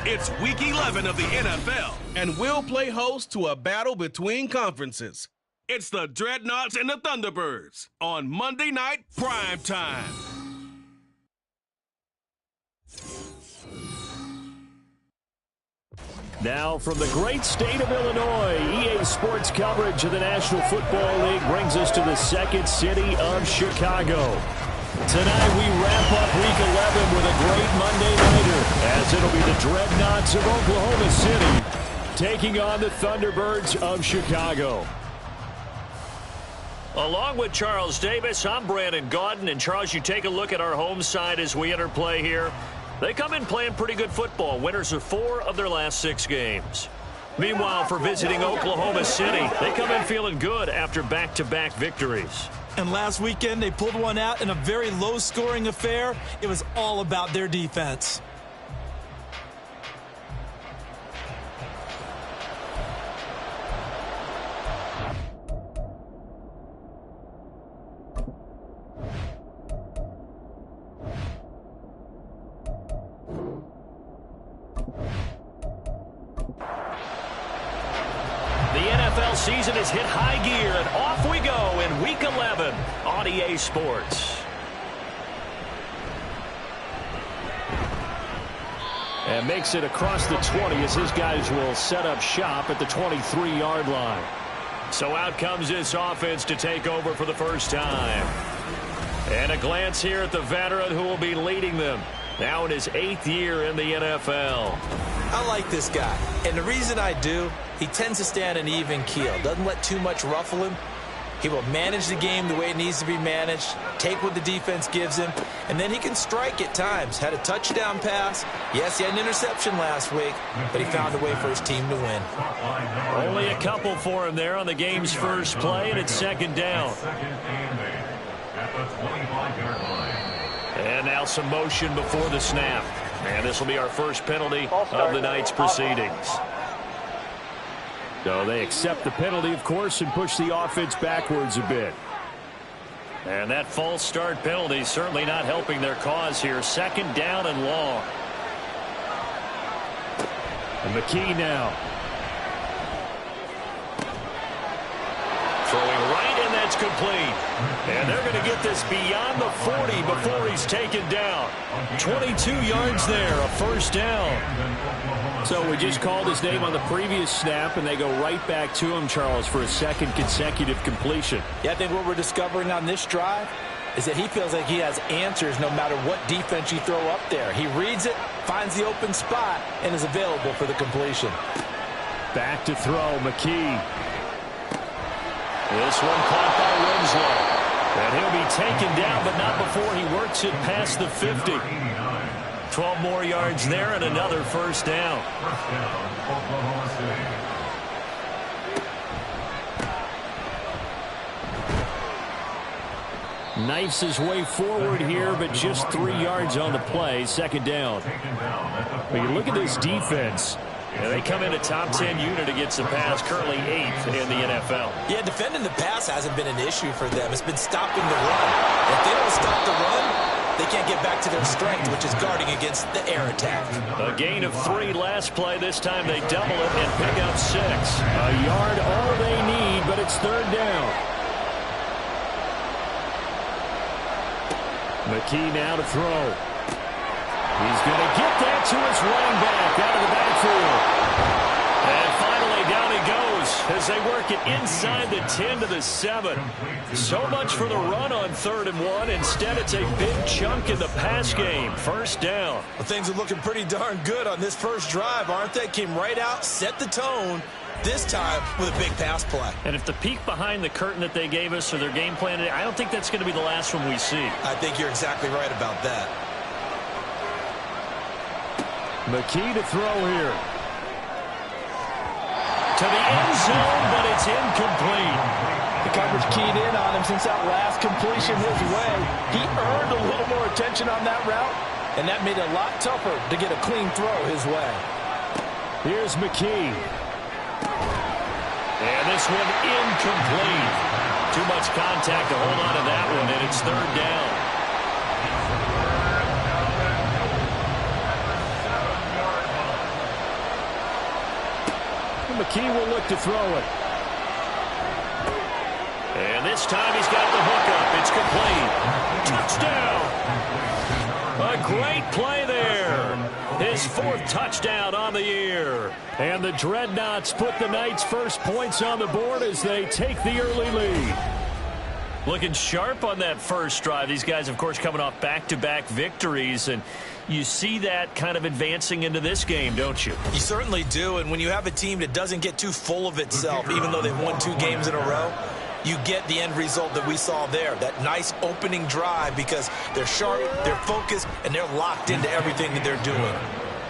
It's Week 11 of the NFL, and we'll play host to a battle between conferences. It's the Dreadnoughts and the Thunderbirds on Monday Night Prime Time. Now from the great state of Illinois, EA Sports coverage of the National Football League brings us to the second city of Chicago. Tonight we wrap up Week 11 with a great Monday nighter, as it'll be the Dreadnoughts of Oklahoma City taking on the Thunderbirds of Chicago. Along with Charles Davis, I'm Brandon Gaudin. And Charles, you take a look at our home side as we enter play here. They come in playing pretty good football. Winners of 4 of their last 6 games. Meanwhile, for visiting Oklahoma City, they come in feeling good after back-to-back victories. And last weekend, they pulled one out in a very low-scoring affair. It was all about their defense. Season is hit high gear, and off we go in Week 11 on EA Sports. And makes it across the 20 as his guys will set up shop at the 23-yard line. So out comes this offense to take over for the first time. And a glance here at the veteran who will be leading them, now in his 8th year in the NFL. I like this guy, and the reason I do, he tends to stay on an even keel, doesn't let too much ruffle him. He will manage the game the way it needs to be managed, take what the defense gives him, and then he can strike at times. Had a touchdown pass. Yes, he had an interception last week, but he found a way for his team to win. Only a couple for him there on the game's first play, and it's second down. And now some motion before the snap. And this will be our first penalty of the night's proceedings. So they accept the penalty, of course, and push the offense backwards a bit. And that false start penalty certainly not helping their cause here. Second down and long. And McKee now. Throwing right, and that's complete. And they're going to get this beyond the 40 before he's taken down. 22 yards there, a first down. So we just called his name on the previous snap, and they go right back to him, Charles, for a second consecutive completion. Yeah, I think what we're discovering on this drive is that he feels like he has answers no matter what defense you throw up there. He reads it, finds the open spot, and is available for the completion. Back to throw, McKee. This one caught by Winslow. And he'll be taken down, but not before he works it past the 50. 12 more yards there and another first down. Knifes his way forward here, but just 3 yards on the play. Second down. But you look at this defense. Yeah, they come in a top 10 unit against the pass, currently 8th in the NFL. Yeah, defending the pass hasn't been an issue for them. It's been stopping the run. If they don't stop the run, they can't get back to their strength, which is guarding against the air attack. A gain of 3 last play. This time they double it and pick up 6. A yard all they need, but it's third down. McKee now to throw. He's going to get that to his running back out of the backfield. And finally down he goes as they work it inside the 10 to the 7. So much for the run on 3rd and 1. Instead, it's a big chunk in the pass game. First down. Well, things are looking pretty darn good on this first drive, aren't they? Came right out, set the tone, this time with a big pass play. And if the peek behind the curtain that they gave us or their game plan, I don't think that's going to be the last one we see. I think you're exactly right about that. McKee to throw here. To the end zone, but it's incomplete. The coverage keyed in on him since that last completion his way. He earned a little more attention on that route, and that made it a lot tougher to get a clean throw his way. Here's McKee. And this one incomplete. Too much contact to hold on to that one, and it's third down. McKee will look to throw it. And this time he's got the hook up. It's complete. Touchdown. A great play there. His 4th touchdown on the year. And the Dreadnoughts put the Knights' first points on the board as they take the early lead. Looking sharp on that first drive. These guys, of course, coming off back-to-back victories, and you see that kind of advancing into this game, don't you? You certainly do, and when you have a team that doesn't get too full of itself, even though they've won 2 games in a row, you get the end result that we saw there, that nice opening drive, because they're sharp, they're focused, and they're locked into everything that they're doing.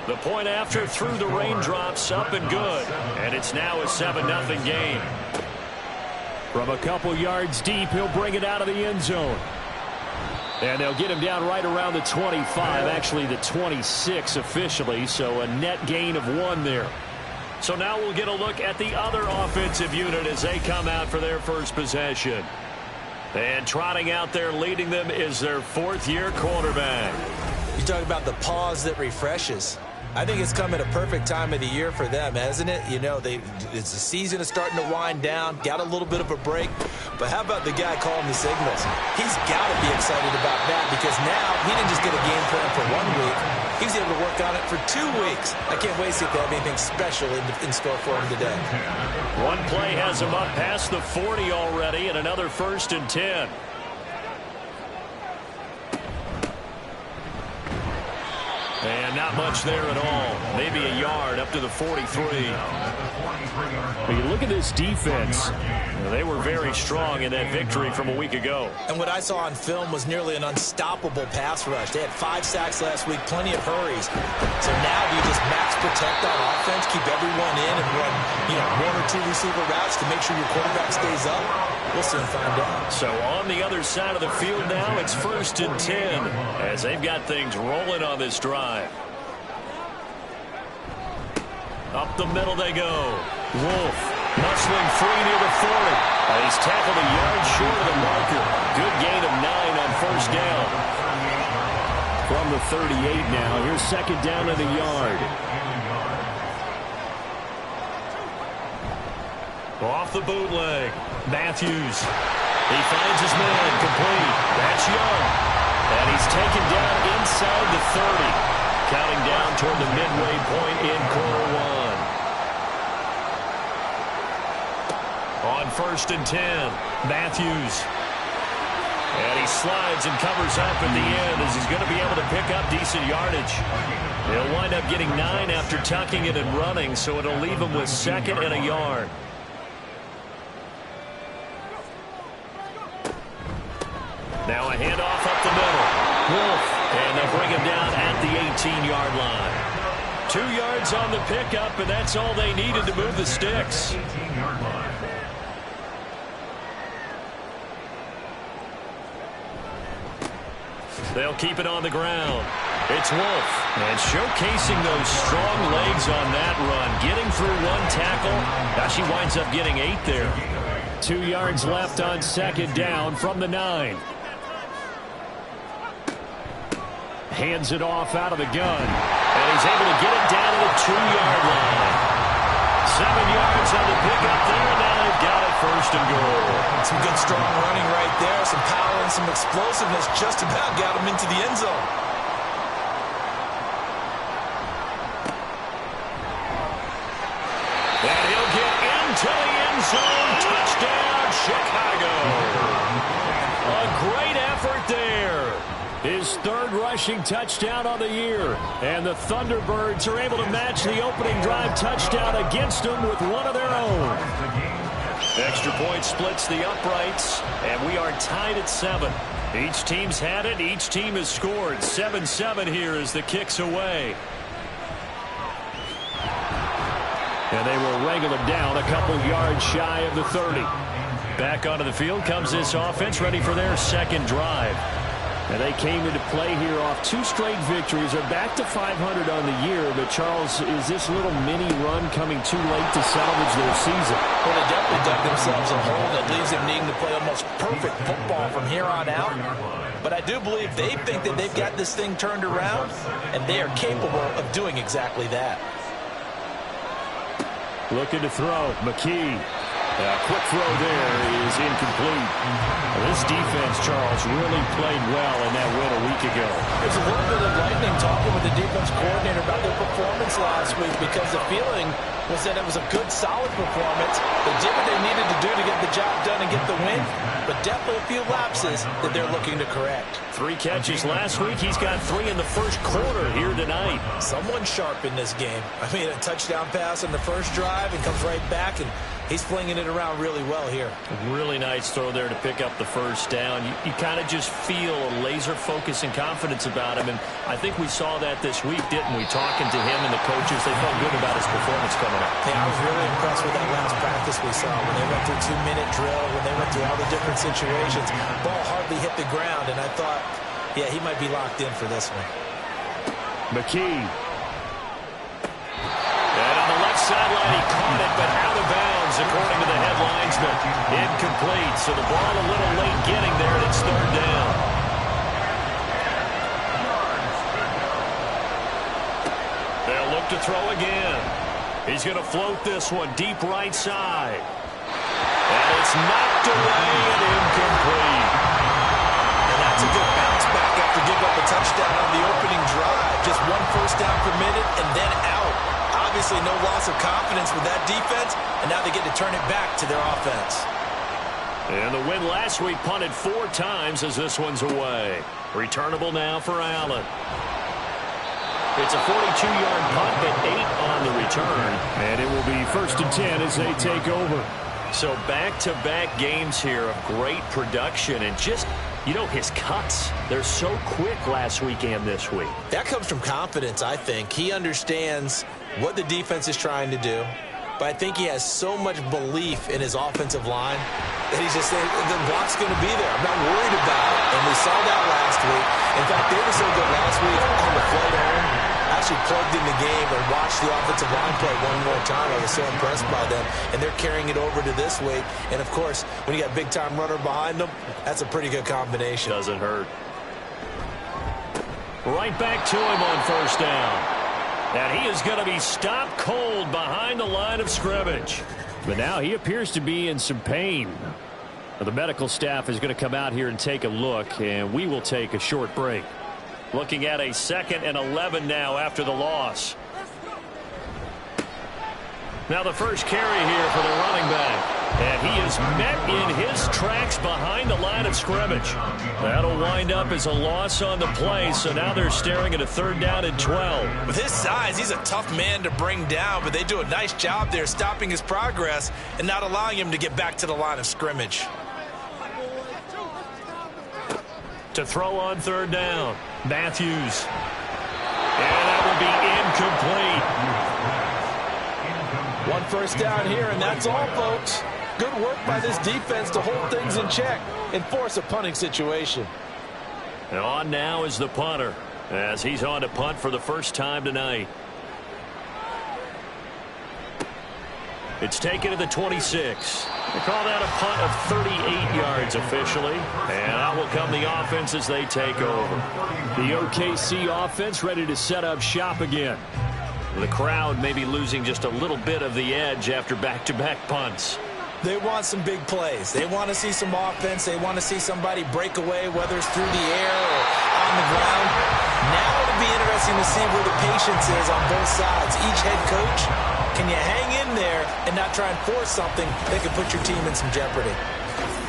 The point after through the raindrops, up and good, and it's now a 7-0 game. From a couple yards deep, he'll bring it out of the end zone. And they'll get him down right around the 25, actually the 26 officially, so a net gain of 1 there. So now we'll get a look at the other offensive unit as they come out for their first possession. And trotting out there leading them is their 4th-year quarterback. You talk about the pause that refreshes. I think it's come at a perfect time of the year for them, hasn't it? You know, it's the season is starting to wind down, got a little bit of a break. But how about the guy calling the signals? He's got to be excited about that, because now he didn't just get a game plan for 1 week. He was able to work on it for 2 weeks. I can't wait to see if they have anything special in store for him today. One play has him up past the 40 already, and another 1st and 10. And not much there at all. Maybe a yard up to the 43. When you look at this defense, they were very strong in that victory from a week ago. And what I saw on film was nearly an unstoppable pass rush. They had 5 sacks last week, plenty of hurries. So now do you just max protect on offense, keep everyone in, and run 1 or 2 receiver routes to make sure your quarterback stays up? We'll soon find out. So on the other side of the field now, it's 1st and 10 as they've got things rolling on this drive. Up the middle they go. Wolf muscling free near the 40. He's tackled a yard short of the marker. Good gain of 9 on 1st down. From the 38 now, here's 2nd down in the yard. Off the bootleg. Matthews. He finds his man. Complete. That's Young. And he's taken down inside the 30. Counting down toward the midway point in quarter 1. On 1st and 10, Matthews. And he slides and covers up at the end as he's going to be able to pick up decent yardage. He'll wind up getting 9 after tucking it and running, so it'll leave him with 2nd and a yard. Now a handoff up the middle. Wolf. And they'll bring him down at the 18-yard line. 2 yards on the pickup, and that's all they needed to move the sticks. They'll keep it on the ground. It's Wolf. And showcasing those strong legs on that run. Getting through 1 tackle. Now she winds up getting 8 there. 2 yards left on 2nd down from the 9. Hands it off out of the gun. And he's able to get it down to the 2-yard line. 7 yards on the pickup there. Now they've got it 1st and goal. Some good strong running right there. Some power and some explosiveness just about got him into the end zone. And he'll get into the end zone. Touchdown, Chicago. A great effort there. His 3rd rushing touchdown of the year. And the Thunderbirds are able to match the opening drive touchdown against them with one of their own. Extra point splits the uprights, and we are tied at 7. Each team's had it. Each team has scored. 7-7 here as the kick's away. And they will wrangle him down a couple yards shy of the 30. Back onto the field comes this offense, ready for their 2nd drive. And they came into play here off 2 straight victories. They're back to 500 on the year. But, Charles, is this little mini run coming too late to salvage their season? Well, they definitely dug themselves a hole that leaves them needing to play almost perfect football from here on out. But I do believe they think that they've got this thing turned around, and they are capable of doing exactly that. Looking to throw. McKee. Quick throw there is incomplete. This defense, Charles, really played well in that win a week ago. There's a little bit of lightning talking with the defense coordinator about their performance last week, because the feeling was that it was a good, solid performance. They did what they needed to do to get the job done and get the win, but definitely a few lapses that they're looking to correct. 3 catches last week. He's got 3 in the first quarter here tonight. Someone sharp in this game. I mean, a touchdown pass on the first drive and comes right back, and he's flinging it around really well here. Really nice throw there to pick up the first down. You kind of just feel a laser focus and confidence about him, and I think we saw that this week, didn't we? Talking to him and the coaches, they felt good about his performance coming up. Yeah, I was really impressed with that last practice we saw when they went through 2-minute drill, when they went through all the different situations. Ball hardly hit the ground, and I thought, yeah, he might be locked in for this one. McKee. And on the left sideline, he caught it, but out of bounds, according to the head linesman. Incomplete, so the ball a little late getting there, and it's third down. They'll look to throw again. He's going to float this one deep right side. And it's knocked away and incomplete. And that's a good bounce back after giving up a touchdown on the opening drive. Just 1 first down permitted and then out. Obviously no loss of confidence with that defense, and now they get to turn it back to their offense. And the win last week punted 4 times as this one's away. Returnable now for Allen. It's a 42-yard punt, but 8 on the return. And it will be 1st and 10 as they take over. So back-to-back games here of great production, and just, you know, his cuts. They're so quick last week and this week. That comes from confidence, I think. He understands what the defense is trying to do, but I think he has so much belief in his offensive line that he's just saying, the block's going to be there. I'm not worried about it. And we saw that last week. In fact, they were so good last week on the flight home. I actually plugged in the game and watched the offensive line play one more time. I was so impressed by them. And they're carrying it over to this week. And, of course, when you got a big-time runner behind them, that's a pretty good combination. Doesn't hurt. Right back to him on first down. And he is going to be stopped cold behind the line of scrimmage. But now he appears to be in some pain. The medical staff is going to come out here and take a look, and we will take a short break. Looking at a 2nd and 11 now after the loss. Now the first carry here for the running back. And he is met in his tracks behind the line of scrimmage. That'll wind up as a loss on the play, so now they're staring at a 3rd down and 12. With his size, he's a tough man to bring down, but they do a nice job there stopping his progress and not allowing him to get back to the line of scrimmage. To throw on 3rd down, Matthews. And that will be incomplete. 1 first down here, and that's all, folks. Good work by this defense to hold things in check and force a punting situation. And on now is the punter, as he's on to punt for the first time tonight. It's taken to the 26. They call that a punt of 38 yards officially. And out will come the offense as they take over. The OKC offense ready to set up shop again. The crowd may be losing just a little bit of the edge after back-to-back punts. They want some big plays. They want to see some offense. They want to see somebody break away, whether it's through the air or on the ground. Now it'll be interesting to see where the patience is on both sides. Each head coach, can you hang in there and not try and force something that could put your team in some jeopardy?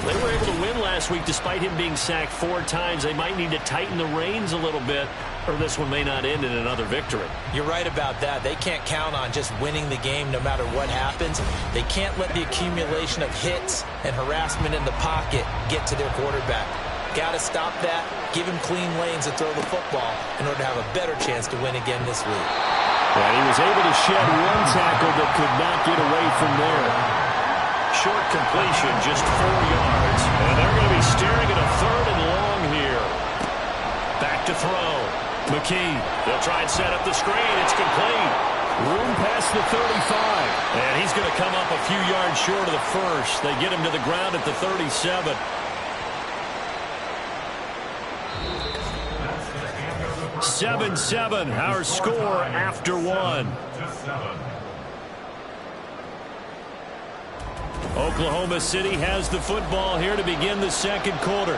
They were able to win last week despite him being sacked 4 times. They might need to tighten the reins a little bit, or this one may not end in another victory. You're right about that. They can't count on just winning the game no matter what happens. They can't let the accumulation of hits and harassment in the pocket get to their quarterback. Got to stop that, give him clean lanes to throw the football in order to have a better chance to win again this week. And he was able to shed 1 tackle that could not get away from there. Short completion, just 4 yards. And they're going to be staring at a 3rd and long here. Back to throw. McKee. They'll try and set up the screen. It's complete. Room past the 35. And he's going to come up a few yards short of the first. They get him to the ground at the 37. "7-7, our score after 1. Oklahoma City has the football here to begin the second quarter,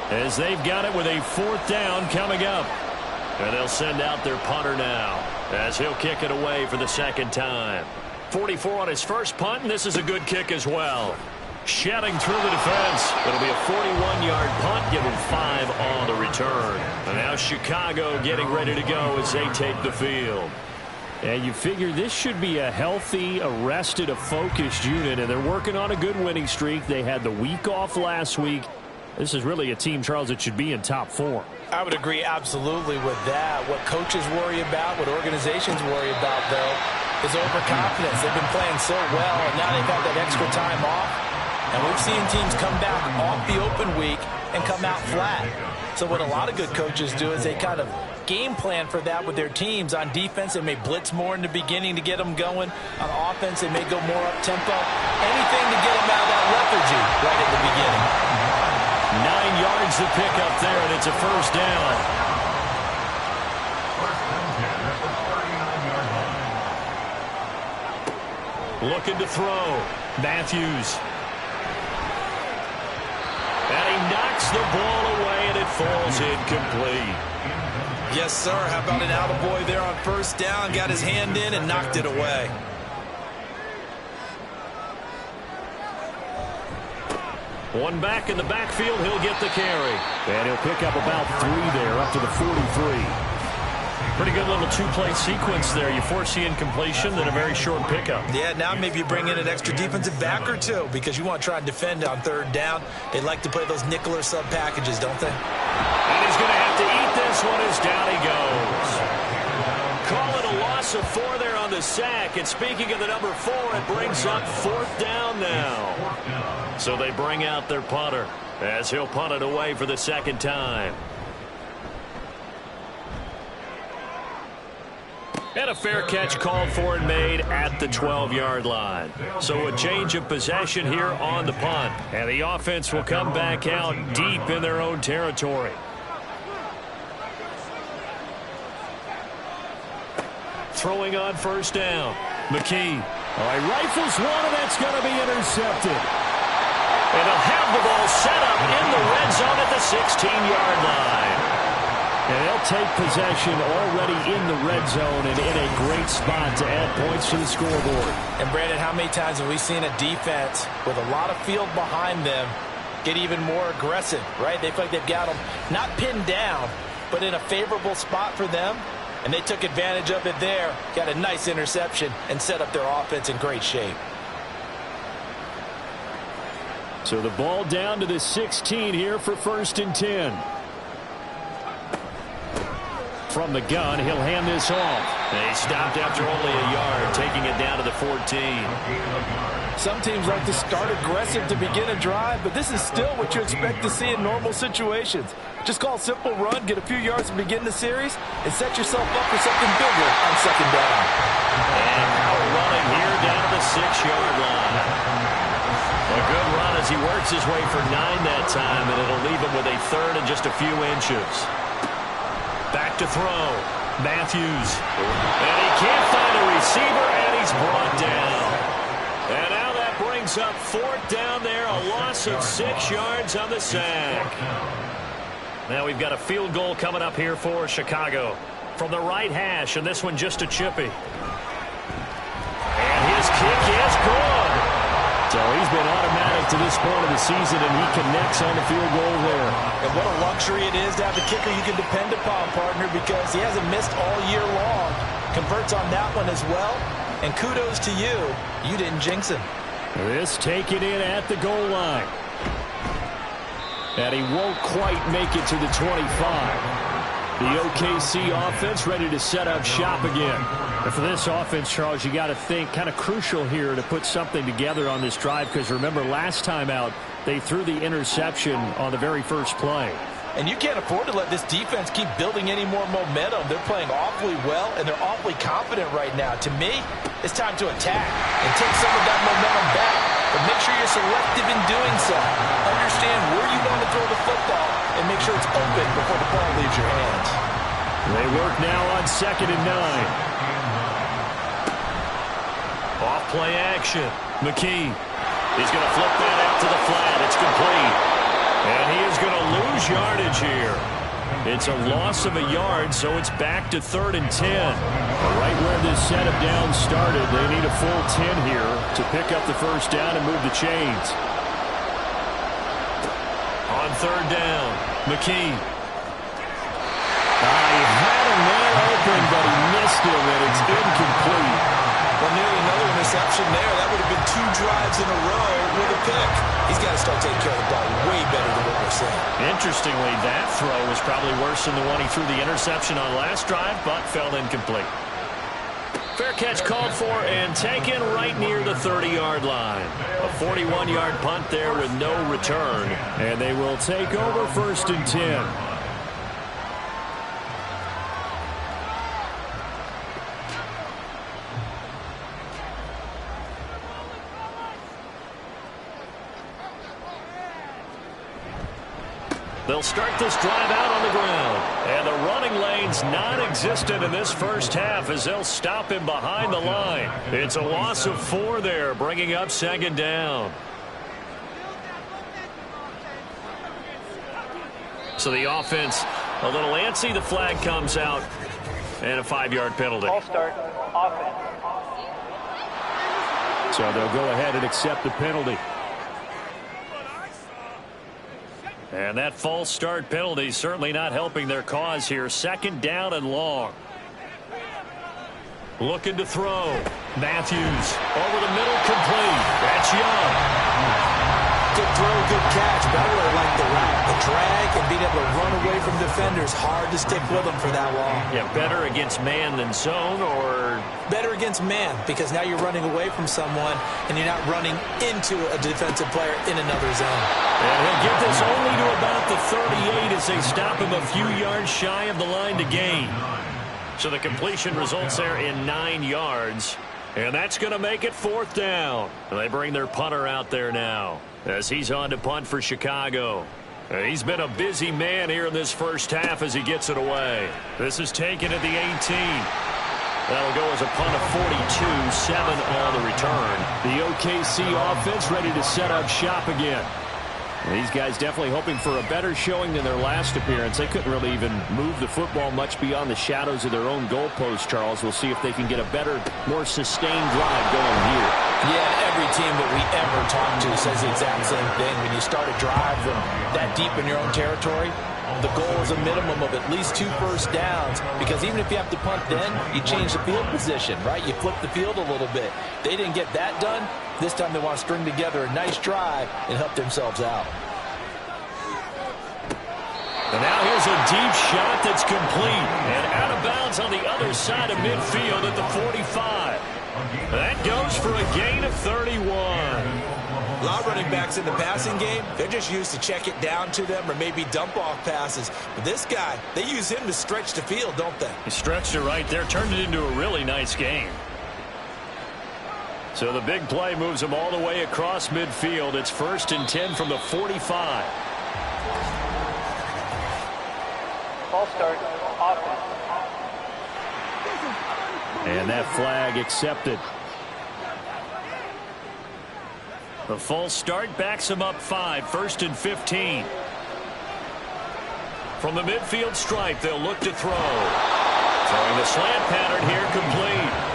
as they've got it with a 4th down coming up. And they'll send out their punter now, as he'll kick it away for the second time. 44 on his first punt, and this is a good kick as well. Shedding through the defense. It'll be a 41-yard punt, giving 5 on the return. And now Chicago getting ready to go as they take the field. And you figure this should be a healthy, a focused unit, and they're working on a good winning streak. They had the week off last week. This is really a team, Charles, that should be in top 4. I would agree absolutely with that. What coaches worry about, what organizations worry about, though, is overconfidence. They've been playing so well, and now they've had that extra time off. And we've seen teams come back off the open week and come out flat. So what a lot of good coaches do is they kind of game plan for that with their teams. On defense, they may blitz more in the beginning to get them going. On offense, they may go more up-tempo. Anything to get them out of that lethargy right at the beginning. 9 yards to pick up there, and it's a first down. Looking to throw. Matthews. And he knocks the ball away, and it falls incomplete. Yes, sir. How about an attaboy there on first down? Got his hand in and knocked it away. One back in the backfield. He'll get the carry. And he'll pick up about 3 there, up to the 43. Pretty good little 2-play sequence there. You force the incompletion, then a very short pickup. Yeah, now maybe you bring in an extra defensive back or two because you want to try and defend on third down. They like to play those nickel or sub packages, don't they? And he's going to have to eat this one as down he goes. Call it a loss of 4 there on the sack. And speaking of the number 4, it brings up 4th down now. So they bring out their punter as he'll punt it away for the second time. And a fair catch called for and made at the 12-yard line. So a change of possession here on the punt. And the offense will come back out deep in their own territory. Throwing on first down. McKee. All right, rifles one, and that's going to be intercepted. And they'll have the ball set up in the red zone at the 16-yard line. And they'll take possession already in the red zone and in a great spot to add points to the scoreboard. And, Brandon, how many times have we seen a defense with a lot of field behind them get even more aggressive, right? They feel like they've got them not pinned down, but in a favorable spot for them. And they took advantage of it there, got a nice interception, and set up their offense in great shape. So the ball down to the 16 here for 1st and 10. From the gun, he'll hand this off. And he stopped after only a yard, taking it down to the 14. Some teams like to start aggressive to begin a drive, but this is still what you expect to see in normal situations. Just call a simple run, get a few yards to begin the series, and set yourself up for something bigger on second down. And now running here down to the 6-yard line. A good run as he works his way for 9 that time, and it'll leave him with a 3rd and just a few inches. Back to throw. Matthews. And he can't find a receiver, and he's brought down. And now that brings up 4th down there, a loss of 6 yards on the sack. Now we've got a field goal coming up here for Chicago from the right hash, and this one just a chippy. And his kick is good. So he's been automatic to this point of the season, and he connects on the field goal there. And what a luxury it is to have a kicker you can depend upon, partner, because he hasn't missed all year long. Converts on that one as well. And kudos to you. You didn't jinx him. This taken in at the goal line. And he won't quite make it to the 25. The OKC offense ready to set up shop again. And for this offense, Charles, you got to think kind of crucial here to put something together on this drive, because remember last time out they threw the interception on the very first play. And you can't afford to let this defense keep building any more momentum. They're playing awfully well, and they're awfully confident right now. To me, it's time to attack and take some of that momentum back. But make sure you're selective in doing so. Understand where you want to throw the football and make sure it's open before the ball leaves your hands. They work now on 2nd and 9. Off play action. McKee. He's going to flip that out to the flat. It's complete. And he is going to lose yardage here. It's a loss of a yard, so it's back to 3rd and 10. Right where this set of downs started, they need a full 10 here to pick up the first down and move the chains. On 3rd down, McKee. He had a man open, but he missed him, and it's incomplete. Well, nearly another interception there. That would have been 2 drives in a row with a pick. He's got to start taking care of the ball way better than what we're seeing. Interestingly, that throw was probably worse than the one he threw the interception on last drive, but fell incomplete. Fair catch called for and taken right near the 30-yard line. A 41-yard punt there with no return. And they will take over 1st and 10. They'll start this drive out on the ground. And the running lane's non-existent in this first half as they'll stop him behind the line. It's a loss of 4 there, bringing up 2nd down. So the offense a little antsy. The flag comes out. And a 5-yard penalty. Ball start. Offense. So they'll go ahead and accept the penalty. And that false start penalty certainly not helping their cause here. 2nd down and long. Looking to throw. Matthews over the middle, complete. That's Young. Good throw, good catch. But I really like the route. The drag and being able to run away from defenders. Hard to stick with them for that long. Yeah, better against man than zone, or better against man, because now you're running away from someone and you're not running into a defensive player in another zone. And he'll get this only to about the 38 as they stop him a few yards shy of the line to gain. So the completion results there in 9 yards. And that's going to make it 4th down. And they bring their punter out there now as he's on to punt for Chicago. And he's been a busy man here in this first half as he gets it away. This is taken at the 18. That'll go as a punt of 42, 7 on the return. The OKC offense ready to set up shop again. These guys definitely hoping for a better showing than their last appearance. They couldn't really even move the football much beyond the shadows of their own goalpost, Charles. We'll see if they can get a better, more sustained drive going here. Yeah, every team that we ever talk to says the exact same thing. When you start a drive from that deep in your own territory, the goal is a minimum of at least 2 first downs, because even if you have to punt then, you change the field position, right? You flip the field a little bit. They didn't get that done. This time they want to string together a nice drive and help themselves out. And now here's a deep shot that's complete and out of bounds on the other side of midfield at the 45. That goes for a gain of 31. A lot of running backs in the passing game, they're just used to check it down to them or maybe dump off passes. But this guy, they use him to stretch the field, don't they? He stretched it right there, turned it into a really nice game. So the big play moves him all the way across midfield. It's 1st and 10 from the 45. Ball start. Offense. And that flag accepted. The false start backs him up 5, 1st and 15. From the midfield stripe, they'll look to throw. Throwing the slant pattern here, complete.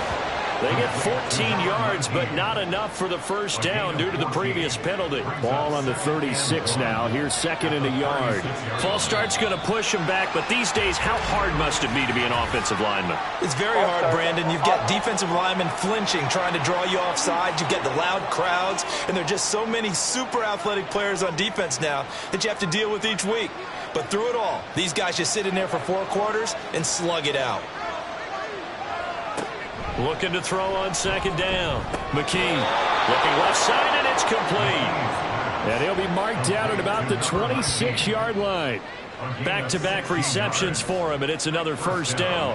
They get 14 yards, but not enough for the first down due to the previous penalty. Ball on the 36 now. Here's 2nd and a yard. False start's going to push him back, but these days, how hard must it be to be an offensive lineman? It's very hard, Brandon. You've got defensive linemen flinching, trying to draw you offside. You've got the loud crowds, and there are just so many super athletic players on defense now that you have to deal with each week. But through it all, these guys just sit in there for 4 quarters and slug it out. Looking to throw on 2nd down. McKee looking left side, and it's complete. And he'll be marked down at about the 26-yard line. Back-to-back receptions for him, and it's another first down.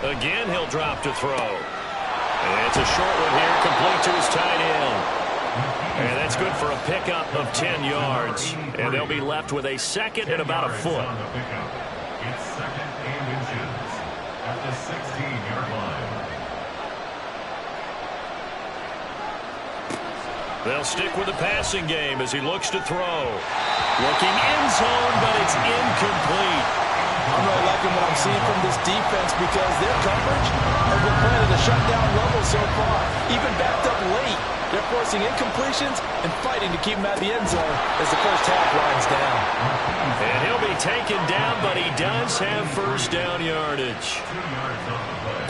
Again, he'll drop to throw. And it's a short one here, complete to his tight end. And that's good for a pickup of 10 yards. And they'll be left with a 2nd and about a foot. the 16-yard line. They'll stick with the passing game as he looks to throw. Looking end zone, but it's incomplete. I'm really liking what I'm seeing from this defense because their coverage has been playing at a shutdown level so far. Even backed up late, they're forcing incompletions and fighting to keep them at the end zone as the first half winds down. And he'll be taken down, but he does have first down yardage.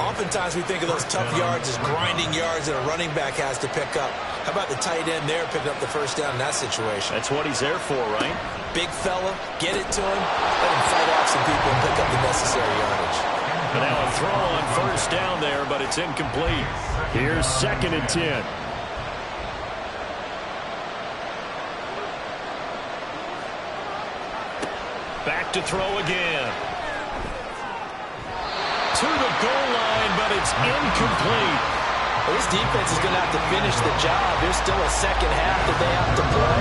Oftentimes we think of those tough yards as grinding yards that a running back has to pick up. How about the tight end there picking up the first down in that situation? That's what he's there for, right? Big fella, get it to him, let him fight off some people and pick up the necessary yardage. And now a throw on first down there, but it's incomplete. Here's 2nd and 10. Back to throw again. To the goal line, but it's incomplete. Well, this defense is going to have to finish the job. There's still a second half that they have to play.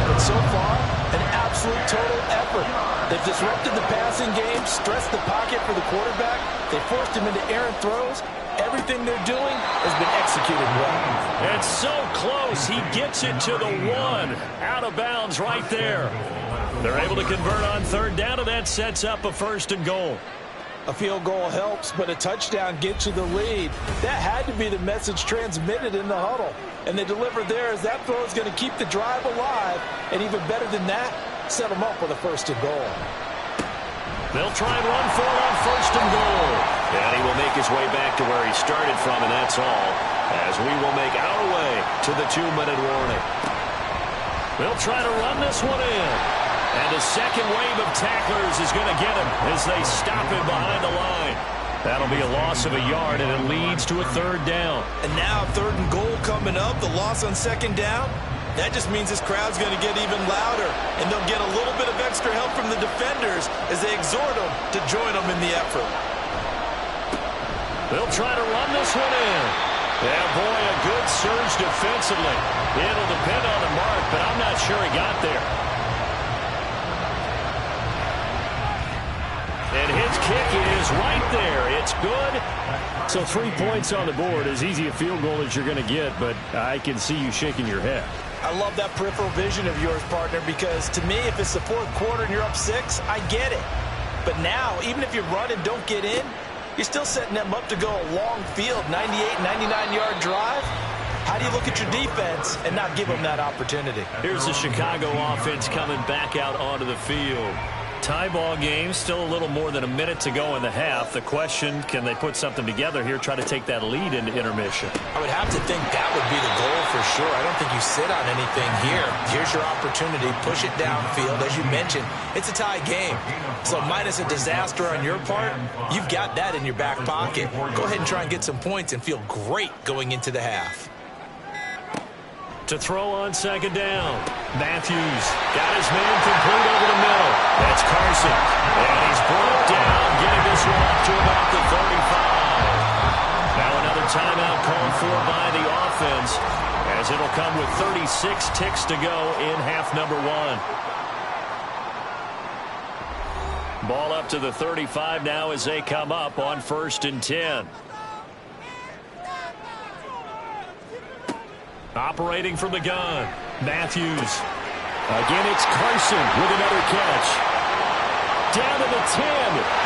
But so far, an absolute total effort. They've disrupted the passing game, stressed the pocket for the quarterback. They forced him into errant throws. Everything they're doing has been executed well. It's so close. He gets it to the 1. Out of bounds right there. They're able to convert on 3rd down, and that sets up a 1st and goal. A field goal helps, but a touchdown gets you the lead. That had to be the message transmitted in the huddle. And they delivered there as that throw is going to keep the drive alive. And even better than that, set them up with a 1st and goal. They'll try and run for it on 1st and goal. And he will make his way back to where he started from, and that's all. As we will make our way to the 2-minute warning. They'll try to run this one in. And a second wave of tacklers is going to get him as they stop him behind the line. That'll be a loss of a yard, and it leads to a 3rd down. And now 3rd and goal coming up, the loss on 2nd down. That just means this crowd's going to get even louder, and they'll get a little bit of extra help from the defenders as they exhort them to join them in the effort. They'll try to run this one in. Yeah, boy, a good surge defensively. It'll depend on the mark, but I'm not sure he got there. And his kick is right there. It's good. So 3 points on the board, as easy a field goal as you're going to get, but I can see you shaking your head. I love that peripheral vision of yours, partner, because to me, if it's the 4th quarter and you're up 6, I get it. But now, even if you run and don't get in, you're still setting them up to go a long field, 98, 99-yard drive. How do you look at your defense and not give them that opportunity? Here's the Chicago offense coming back out onto the field. Tie ball game, still a little more than a minute to go in the half. The question, can they put something together here, try to take that lead into intermission? I would have to think that would be the goal for sure. I don't think you sit on anything here. Here's your opportunity. Push it downfield. As you mentioned, it's a tie game. So minus a disaster on your part, you've got that in your back pocket. Go ahead and try and get some points and feel great going into the half. To throw on 2nd down. Matthews got his man complete over the middle. That's Carson. And he's brought down, getting this one up to about the 35. Now another timeout called for by the offense, as it'll come with 36 ticks to go in half number 1. Ball up to the 35 now as they come up on 1st and 10. Operating from the gun, Matthews. Again, it's Carson with another catch. Down to the 10.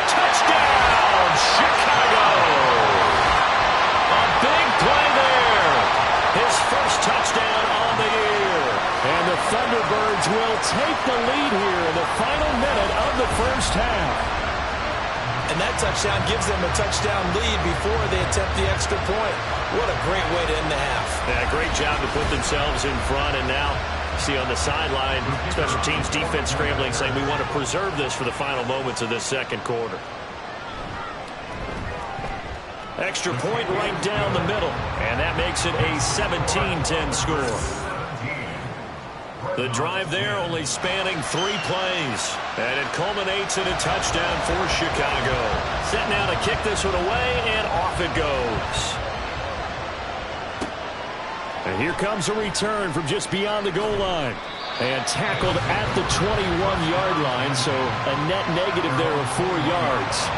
Touchdown, Chicago! A big play there. His first touchdown on the year. And the Thunderbirds will take the lead here in the final minute of the first half. And that touchdown gives them a touchdown lead before they attempt the extra point. What a great way to end the half. Yeah, great job to put themselves in front. And now, see on the sideline, special teams defense scrambling, saying we want to preserve this for the final moments of this 2nd quarter. Extra point right down the middle. And that makes it a 17-10 score. The drive there only spanning 3 plays. And it culminates in a touchdown for Chicago. Set now to kick this one away, and off it goes. And here comes a return from just beyond the goal line. And tackled at the 21-yard line, so a net negative there of 4 yards.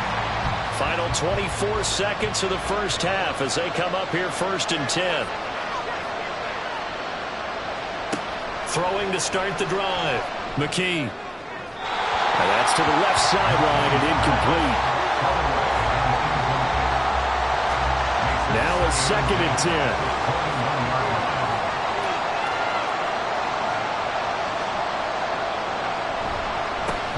Final 24 seconds of the first half as they come up here 1st and 10. Throwing to start the drive. McKee. And that's to the left sideline and incomplete. Now a 2nd and 10.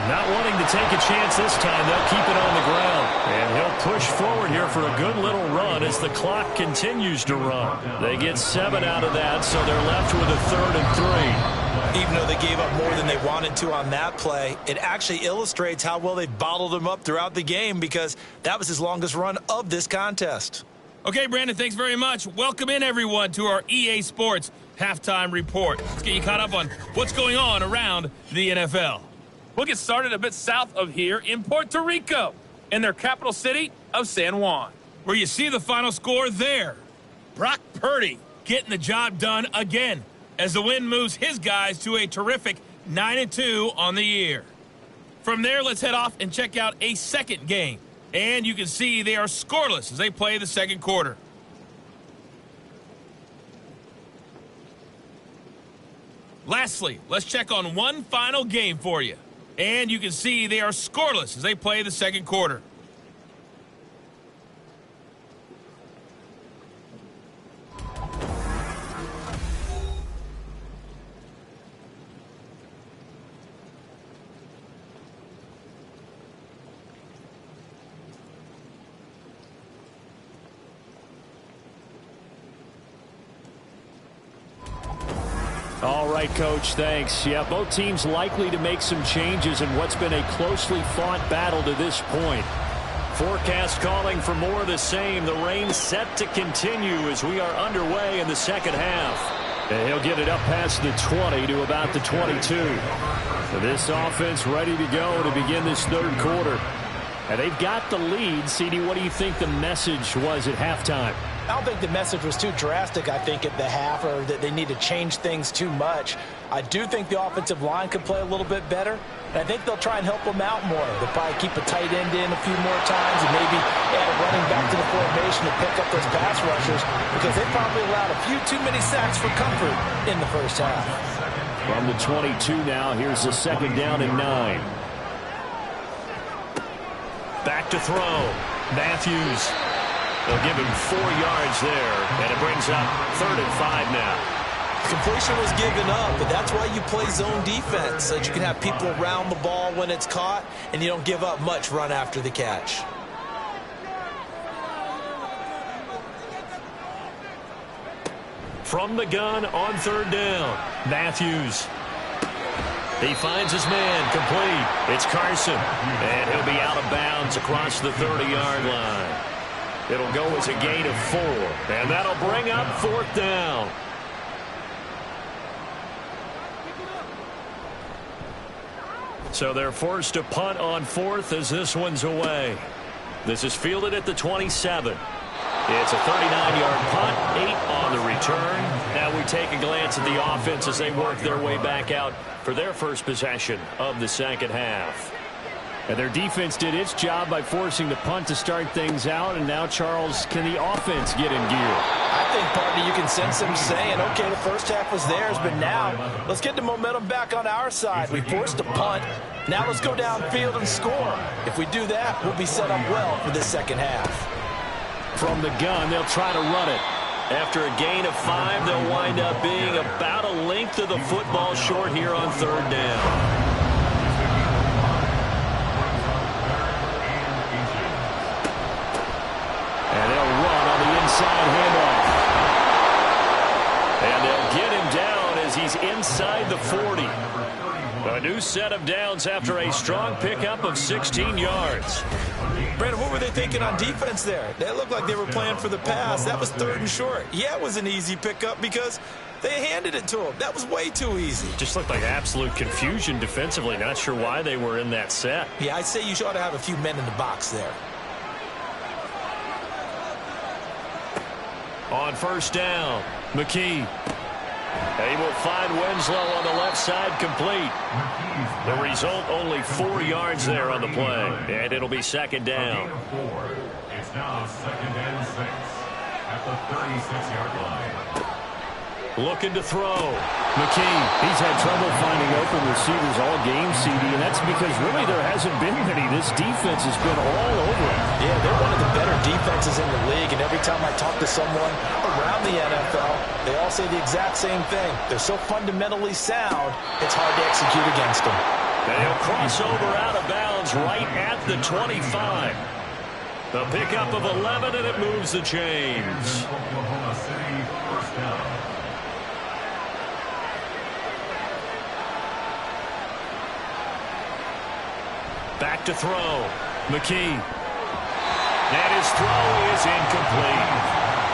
Not wanting to take a chance this time, they'll keep it on the ground. And he'll push forward here for a good little run as the clock continues to run. They get 7 out of that, so they're left with a 3rd and 3. Even though they gave up more than they wanted to on that play, it actually illustrates how well they bottled them up throughout the game because that was his longest run of this contest. Okay, Brandon, thanks very much. Welcome in, everyone, to our EA Sports Halftime Report. Let's get you caught up on what's going on around the NFL. We'll get started a bit south of here in Puerto Rico, in their capital city of San Juan, where you see the final score there. Brock Purdy getting the job done again as the win moves his guys to a terrific 9-2 on the year. From there, let's head off and check out a second game. And you can see they are scoreless as they play the second quarter. Lastly, let's check on one final game for you. And you can see they are scoreless as they play the second quarter. All right, Coach, thanks. Yeah, both teams likely to make some changes in what's been a closely fought battle to this point. Forecast calling for more of the same. The rain set to continue as we are underway in the second half. And he'll get it up past the 20 to about the 22. So this offense ready to go to begin this third quarter. And they've got the lead. CD, what do you think the message was at halftime? I don't think the message was too drastic, I think, at the half, or that they need to change things too much. I do think the offensive line could play a little bit better, and I think they'll try and help them out more. They'll probably keep a tight end in a few more times and maybe add a running back to the formation to pick up those pass rushers because they probably allowed a few too many sacks for comfort in the first half. From the 22 now, here's the 2nd down and 9. Back to throw. Matthews. They'll give him 4 yards there, and it brings up 3rd and 5 now. Completion was given up, but that's why you play zone defense, so that you can have people around the ball when it's caught, and you don't give up much run after the catch. From the gun on 3rd down, Matthews. He finds his man, complete. It's Carson, and he'll be out of bounds across the 30-yard line. It'll go as a gain of 4, and that'll bring up 4th down. So they're forced to punt on 4th as this one's away. This is fielded at the 27. It's a 39-yard punt, 8 on the return. Now we take a glance at the offense as they work their way back out for their first possession of the second half. And their defense did its job by forcing the punt to start things out. And now, Charles, can the offense get in gear? I think, partner, you can sense them saying, okay, the first half was theirs, but now let's get the momentum back on our side. We forced a punt. Now let's go downfield and score. If we do that, we'll be set up well for this second half. From the gun, they'll try to run it. After a gain of 5, they'll wind up being about a length of the football short here on 3rd down. And they'll run on the inside handoff. And they'll get him down as he's inside the 40. A new set of downs after a strong pickup of 16 yards. Brandon, what were they thinking on defense there? They looked like they were playing for the pass. That was 3rd and short. Yeah, it was an easy pickup because they handed it to him. That was way too easy. Just looked like absolute confusion defensively. Not sure why they were in that set. Yeah, I'd say you ought to have a few men in the box there. On 1st down, McKee. He will find Winslow on the left side complete. The result, only 4 yards there on the play. And it'll be second down. It's now second and 6 at the 36-yard line. Looking to throw. McKee, he's had trouble finding open receivers all game, CD, and that's because really there hasn't been many. This defense has been all over him. Yeah, they're one of the better defenses in the league, and every time I talk to someone around the NFL, they all say the exact same thing. They're so fundamentally sound, it's hard to execute against them. They'll cross over out of bounds right at the 25. The pickup of 11, and it moves the chains. Oklahoma City, first down. Back to throw. McKee. And his throw is incomplete.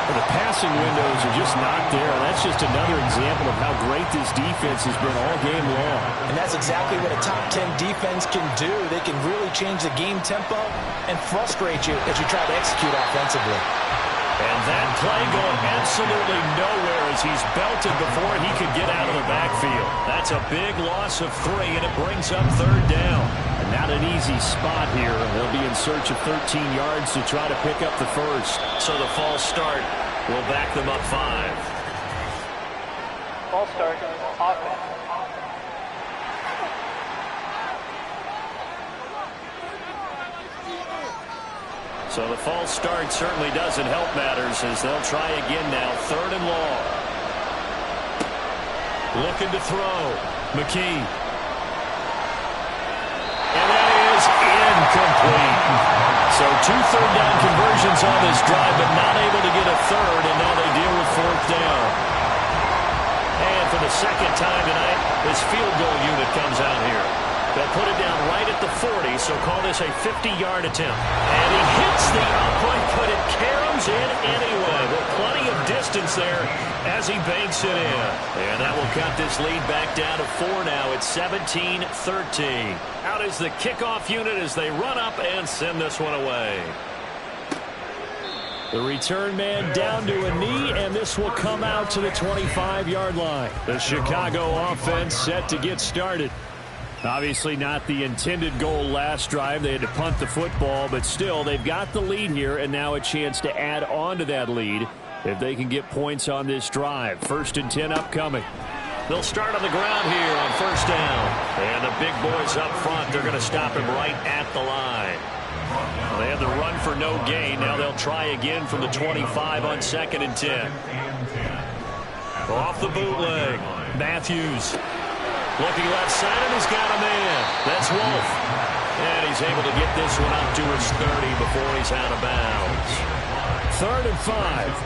Well, the passing windows are just not there. That's just another example of how great this defense has been all game long. And that's exactly what a top 10 defense can do. They can really change the game tempo and frustrate you as you try to execute offensively. And that play going absolutely nowhere as he's belted before he could get out of the backfield. That's a big loss of 3, and it brings up third down. And not an easy spot here. They'll be in search of 13 yards to try to pick up the first. So the false start will back them up 5. False start, offense. So the false start certainly doesn't help matters as they'll try again now. 3rd and long. Looking to throw. McKee. And that is incomplete. So 2 third-down conversions on this drive, but not able to get a third, and now they deal with 4th down. And for the second time tonight, this field goal unit comes out here. They'll put it down right at the 40, so call this a 50-yard attempt. And he hits the upright, but it caroms in anyway. With plenty of distance there as he banks it in. And that will cut this lead back down to 4 now. It's 17-13. Out is the kickoff unit as they run up and send this one away. The return man down to a knee, and this will come out to the 25-yard line. The Chicago offense set to get started. Obviously not the intended goal last drive. They had to punt the football, but still they've got the lead here and now a chance to add on to that lead if they can get points on this drive. 1st and 10 upcoming. They'll start on the ground here on 1st down. And the big boys up front, they're going to stop him right at the line. They had the run for no gain. Now they'll try again from the 25 on 2nd and 10. Off the bootleg. Matthews. Looking left side, and he's got a man. That's Wolf. And he's able to get this one up to his 30 before he's out of bounds. 3rd and 5.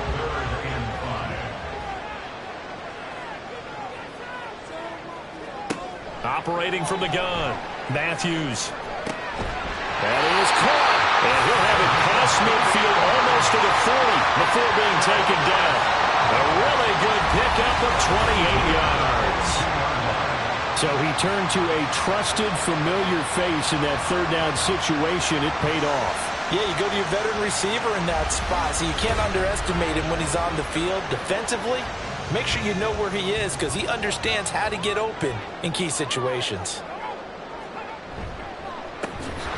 Operating from the gun. Matthews. That is caught. And he'll have it past midfield almost to the 40 before being taken down. A really good pickup of 28 yards. So he turned to a trusted, familiar face in that 3rd down situation. It paid off. Yeah, you go to your veteran receiver in that spot, so you can't underestimate him when he's on the field. Defensively, make sure you know where he is because he understands how to get open in key situations.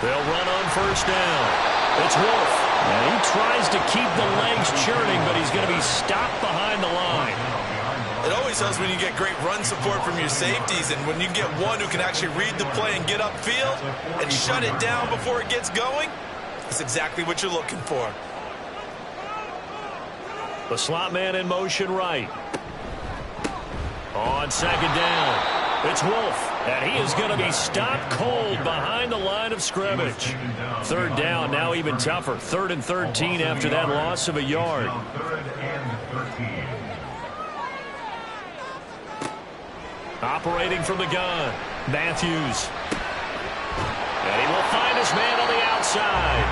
They'll run on 1st down. It's Wolf. And he tries to keep the legs churning, but he's going to be stopped behind the line. It always helps when you get great run support from your safeties, and when you get one who can actually read the play and get upfield and shut it down before it gets going, that's exactly what you're looking for. The slot man in motion right. On 2nd down, it's Wolf, and he is going to be stopped cold behind the line of scrimmage. 3rd down, now even tougher. 3rd and 13 after that loss of a yard. 3rd and 13. Operating from the gun, Matthews. And he will find his man on the outside.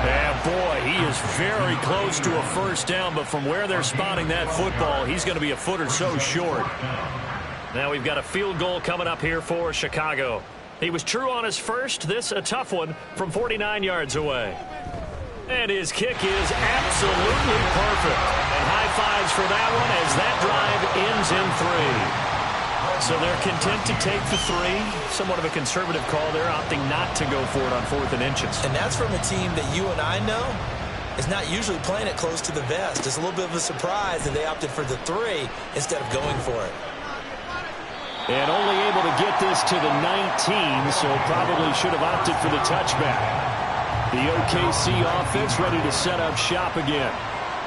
And boy, he is very close to a 1st down, but from where they're spotting that football, he's going to be a foot or so short. Now we've got a field goal coming up here for Chicago. He was true on his first. This a tough one from 49 yards away. And his kick is absolutely perfect. And high qualifies for that one as that drive ends in 3. So they're content to take the 3. Somewhat of a conservative call there, opting not to go for it on 4th and inches. And that's from a team that you and I know is not usually playing it close to the vest. It's a little bit of a surprise that they opted for the 3 instead of going for it. And only able to get this to the 19, so probably should have opted for the touchback. The OKC offense ready to set up shop again.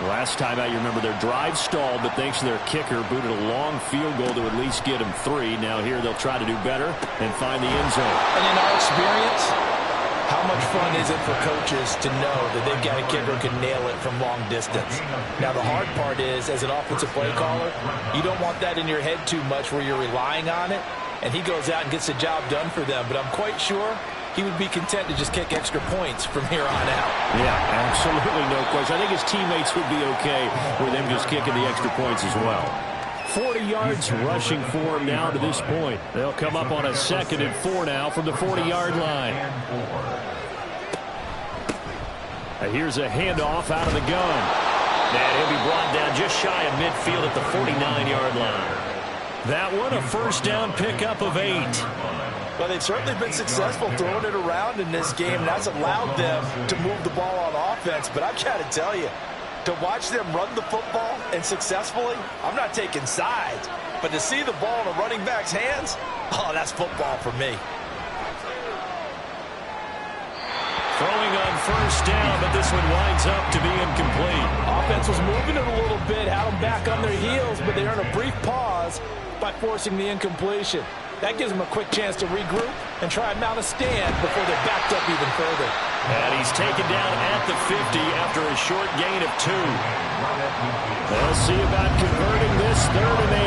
Last time out, you remember their drive stalled, but thanks to their kicker, booted a long field goal to at least get them 3. Now here they'll try to do better and find the end zone. And in our experience, how much fun is it for coaches to know that they've got a kicker who can nail it from long distance? Now, the hard part is, as an offensive play caller, you don't want that in your head too much where you're relying on it, and he goes out and gets the job done for them. But I'm quite sure he would be content to just kick extra points from here on out. Yeah, absolutely no question. I think his teammates would be okay with him just kicking the extra points as well. 40 yards rushing for him now to this point. They'll come up on a 2nd and 4 now from the 40-yard line. Here's a handoff out of the gun. And he'll be brought down just shy of midfield at the 49-yard line. That one, a first down pickup of 8. Well, they've certainly been successful throwing it around in this game, and that's allowed them to move the ball on offense. But I've got to tell you, to watch them run the football and successfully, I'm not taking sides. But to see the ball in a running back's hands, oh, that's football for me. Throwing on first down, but this one winds up to be incomplete. Offense was moving it a little bit, had them back on their heels, but they earn a brief pause by forcing the incompletion. That gives them a quick chance to regroup and try and mount a stand before they're backed up even further. And he's taken down at the 50 after a short gain of 2. They'll see about converting this 3rd and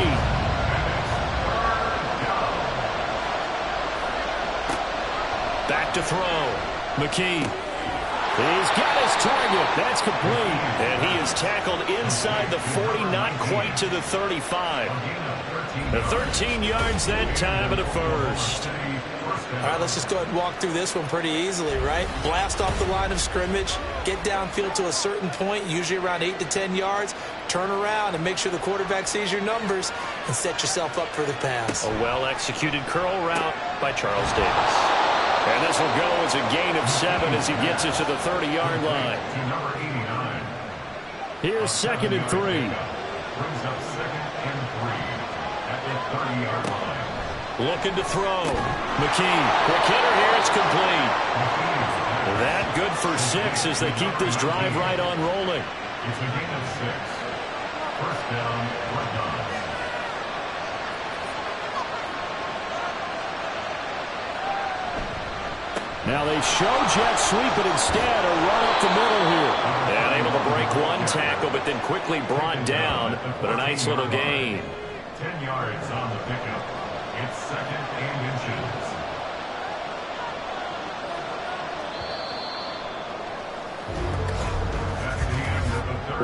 8. Back to throw. McKee. He's got his target. That's complete. And he is tackled inside the 40, not quite to the 35. The 13 yards that time of the first. All right, let's just go ahead and walk through this one pretty easily, right? Blast off the line of scrimmage, get downfield to a certain point, usually around 8 to 10 yards, turn around and make sure the quarterback sees your numbers and set yourself up for the pass. A well-executed curl route by Charles Davis. And this will go as a gain of 7 as he gets it to the 30-yard line. Here's 2nd and 3. Brings up 2nd and 3 at the 30-yard line. Looking to throw. McKee. Quick hitter here. It's complete. That good for 6 as they keep this drive right on rolling. It's a gain of 6. First down, Dreadnoughts. Now they show jet sweep, but instead a run up the middle here. And able to break one tackle, but then quickly brought down. But a nice little gain. 10 yards on the pickup. It's 2nd and inches.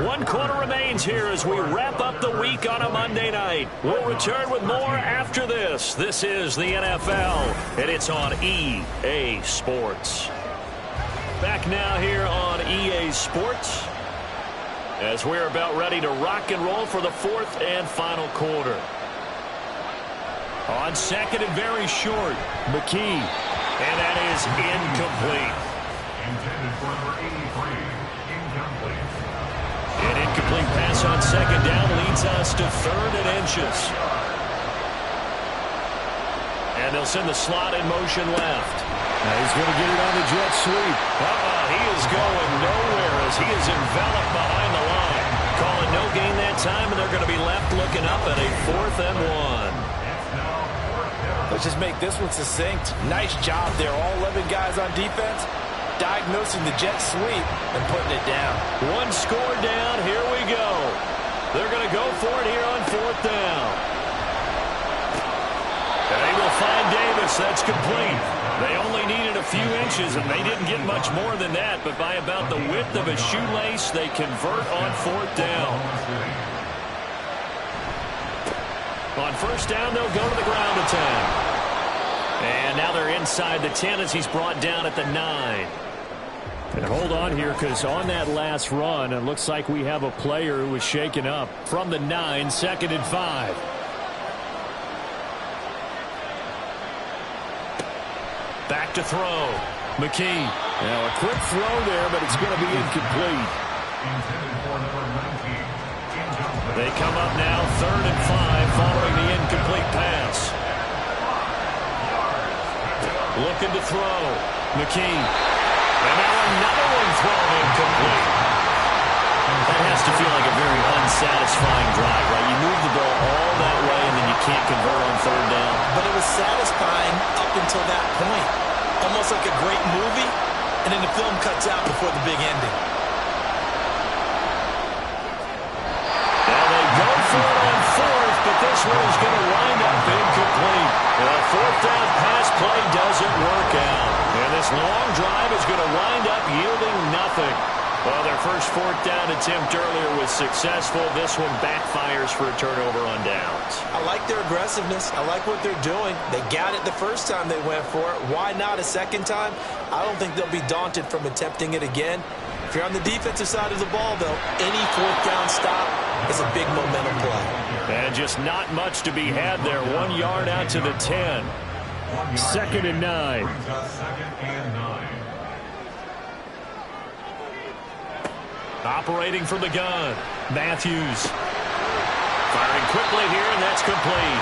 One quarter remains here as we wrap up the week on a Monday night. We'll return with more after this. This is the NFL, and it's on EA Sports. Back now here on EA Sports as we're about ready to rock and roll for the 4th and final quarter. On 2nd and very short, McKee. And that is incomplete. Intended for number 83, incomplete. An incomplete pass on 2nd down leads us to 3rd and inches. And they'll send the slot in motion left. Now he's going to get it on the jet sweep. He is going nowhere as he is enveloped behind the line. Calling no gain that time, and they're going to be left looking up at a 4th and 1. Let's just make this one succinct. Nice job there. All 11 guys on defense diagnosing the jet sweep and putting it down. One score down. Here we go. They're going to go for it here on 4th down. And they will find Davis. That's complete. They only needed a few inches, and they didn't get much more than that. But by about the width of a shoelace, they convert on 4th down. On 1st down, they'll go to the ground attack. And now they're inside the 10 as he's brought down at the 9. And hold on here, because on that last run, it looks like we have a player who was shaken up from the 9, 2nd and 5. Back to throw. McKee. Now a quick throw there, but it's going to be incomplete. They come up now 3rd and 5 following the incomplete pass. Looking to throw. McKee. And now another one thrown incomplete. That has to feel like a very unsatisfying drive, right? You move the ball all that way and then you can't convert on 3rd down. But it was satisfying up until that point. Almost like a great movie, and then the film cuts out before the big ending. Now they go for it on 4th, but this one is going to wind up incomplete. The 4th down pass play doesn't work out. And this long drive is going to wind up yielding nothing. Well, their first 4th down attempt earlier was successful. This one backfires for a turnover on downs. I like their aggressiveness. I like what they're doing. They got it the first time they went for it. Why not a second time? I don't think they'll be daunted from attempting it again. If you're on the defensive side of the ball, though, any 4th down stop is a big momentum play. And just not much to be had there. 1 yard out to the 10. 2nd and 9. Operating from the gun, Matthews. Firing quickly here, and that's complete.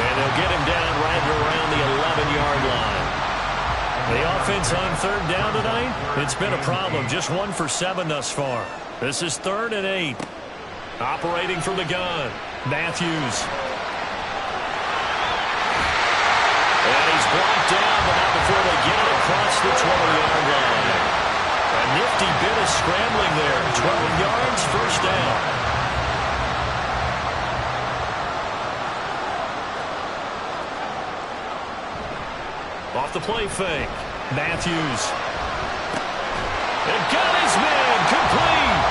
And they'll get him down right around the 11-yard line. The offense on 3rd down tonight, it's been a problem. Just 1 for 7 thus far. This is 3rd and 8. Operating from the gun, Matthews. And he's blocked down, but not before they get it across the 20-yard line. A nifty bit of scrambling there. 12 yards, 1st down. Off the play fake. Matthews. And got his man. Complete.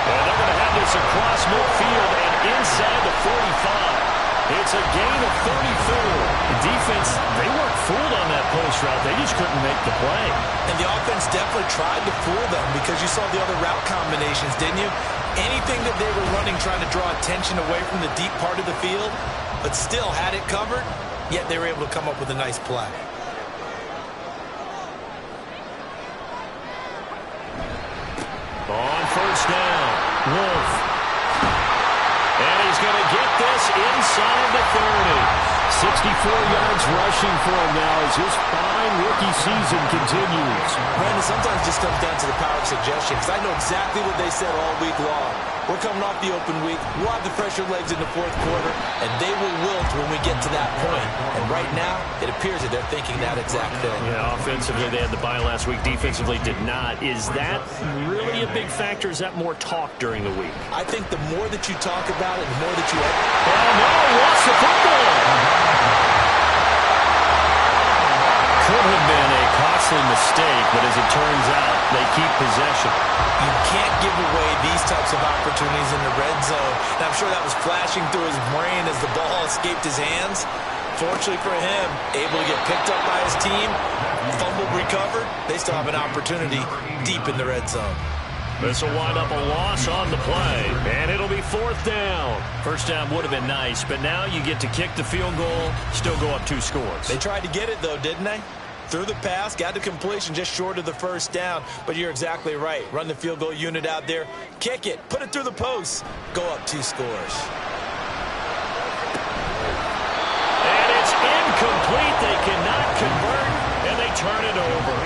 And they're going to have this across midfield and inside the 45. It's a gain of 34. The defense, they weren't fooled on that post route. They just couldn't make the play. And the offense definitely tried to fool them because you saw the other route combinations, didn't you? Anything that they were running trying to draw attention away from the deep part of the field, but still had it covered, yet they were able to come up with a nice play. On 1st down, Wolf. And he's going to get this inside the 30. 64 yards rushing for him now as his fine rookie season continues. Brandon, sometimes it just comes down to the power of suggestion, because I know exactly what they said all week long. We're coming off the open week. We'll have the fresher legs in the 4th quarter, and they will wilt when we get to that point. And right now, it appears that they're thinking that exact thing. Yeah, offensively, they had the bye last week. Defensively, did not. Is that really a big factor? Is that more talk during the week? I think the more that you talk about it, the more that you... Oh, no, lost the football. Could have been a costly mistake, but as it turns out, they keep possession. You can't give away these types of opportunities in the red zone. And I'm sure that was flashing through his brain as the ball escaped his hands. Fortunately for him, able to get picked up by his team, fumbled, recovered. They still have an opportunity deep in the red zone. This will wind up a loss on the play, and it'll be 4th down. 1st down would have been nice, but now you get to kick the field goal, still go up 2 scores. They tried to get it, though, didn't they? Threw the pass, got the completion just short of the 1st down, but you're exactly right. Run the field goal unit out there, kick it, put it through the post, go up 2 scores. And it's incomplete. They cannot convert, and they turn it over.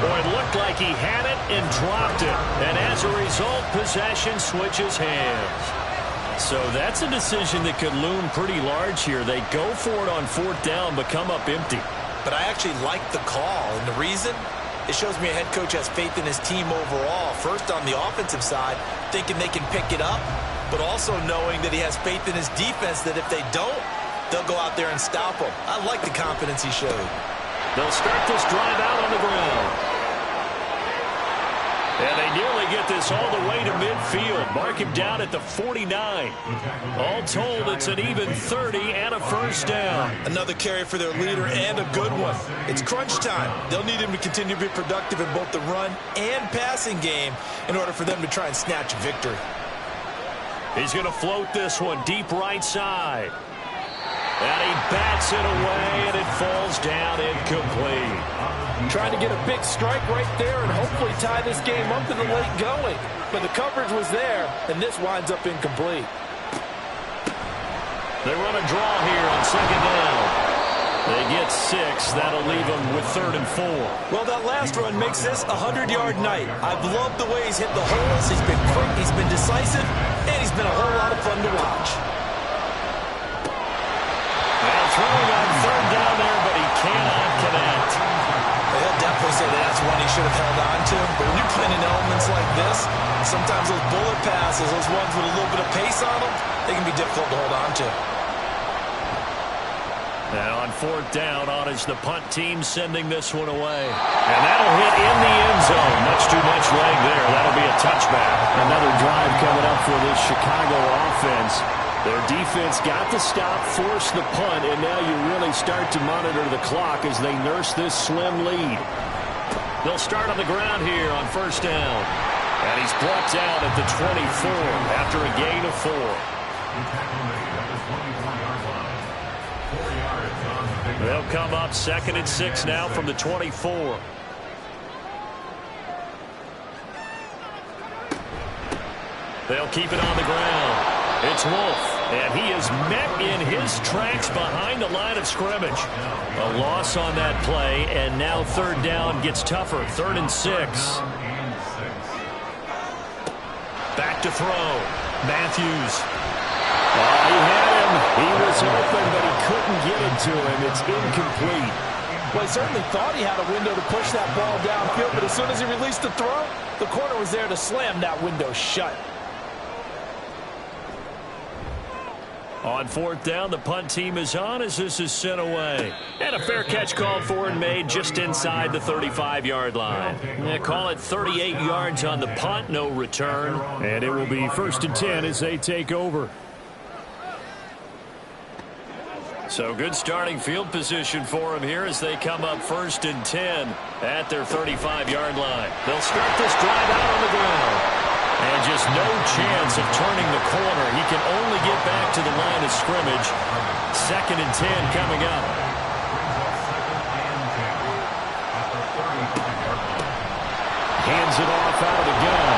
Boy, it looked like he had it and dropped it. And as a result, possession switches hands. So that's a decision that could loom pretty large here. They go for it on 4th down, but come up empty. But I actually like the call, and the reason? It shows me a head coach has faith in his team overall. First, on the offensive side, thinking they can pick it up, but also knowing that he has faith in his defense that if they don't, they'll go out there and stop them. I like the confidence he showed. They'll start this drive out on the ground. And they nearly get this this all the way to midfield. Mark him down at the 49. All told, it's an even 30 and a first down. Another carry for their leader and a good one. It's crunch time. They'll need him to continue to be productive in both the run and passing game in order for them to try and snatch a victory. He's going to float this one deep right side. And he bats it away, and it falls down incomplete. Trying to get a big strike right there and hopefully tie this game up in the late going. But the coverage was there, and this winds up incomplete. They run a draw here on second down. They get 6. That'll leave them with 3rd and 4. Well, that last run makes this a 100-yard night. I've loved the way he's hit the holes. He's been quick, he's been decisive, and he's been a whole lot of fun to watch. Now throwing on 3rd down there, but he cannot connect. He'll definitely say that's one he should have held on to. But when you're playing in elements like this, sometimes those bullet passes, those ones with a little bit of pace on them, they can be difficult to hold on to. Now on 4th down, on is the punt team sending this one away. And that'll hit in the end zone. Much too much leg there. That'll be a touchback. Another drive coming up for this Chicago offense. Their defense got the stop, forced the punt, and now you really start to monitor the clock as they nurse this slim lead. They'll start on the ground here on 1st down. And he's brought down at the 24 after a gain of 4. They'll come up 2nd and 6 now from the 24. They'll keep it on the ground. It's Wolf. And he is met in his tracks behind the line of scrimmage. A loss on that play, and now 3rd down gets tougher. 3rd and 6. Back to throw. Matthews. He had him. He was open, but he couldn't get it to him. It's incomplete. Well, he certainly thought he had a window to push that ball downfield, but as soon as he released the throw, the corner was there to slam that window shut. On 4th down, the punt team is on as this is sent away. And a fair catch called for and made just inside the 35-yard line. Call it 38 yards on the punt, no return. And it will be 1st and 10 as they take over. So good starting field position for them here as they come up 1st and 10 at their 35-yard line. They'll start this drive out on the ground. And just no chance of turning the corner. He can only get back to the line of scrimmage. 2nd and 10 coming up. Hands it off out of the gun.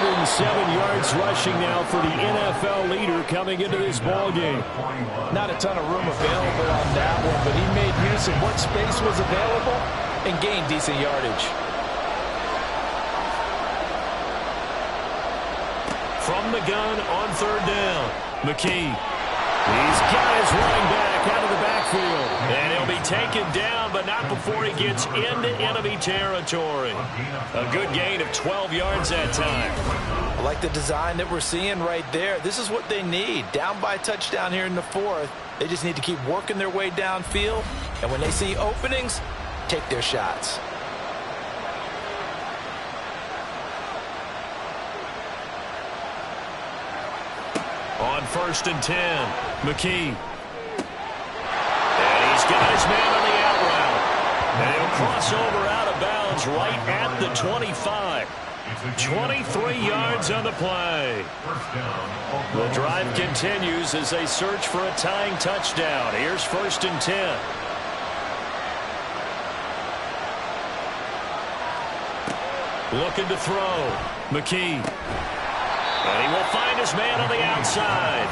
107 yards rushing now for the NFL leader coming into this ball game. Not a ton of room available on that one, but he made use of what space was available and gained decent yardage. From the gun on 3rd down, McKee. He's got his running back out of the backfield. And he'll be taken down, but not before he gets into enemy territory. A good gain of 12 yards that time. I like the design that we're seeing right there. This is what they need. Down by a touchdown here in the 4th. They just need to keep working their way downfield. And when they see openings, take their shots. On 1st and 10, McKee. And he's got his man on the out route. And he'll cross over out of bounds right at the 25. 23 yards on the play. The drive continues as they search for a tying touchdown. Here's 1st and 10. Looking to throw. McKee. And he will find his man on the outside.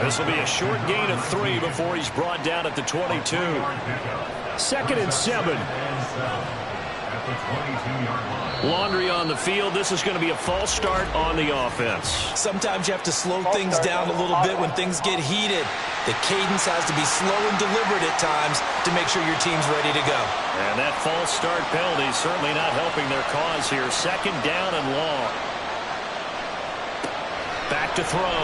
This will be a short gain of 3 before he's brought down at the 22. 2nd and 7. Laundry on the field. This is going to be a false start on the offense. Sometimes you have to slow things down a little bit when things get heated. The cadence has to be slow and deliberate at times to make sure your team's ready to go. And that false start penalty is certainly not helping their cause here. 2nd down and long. Back to throw.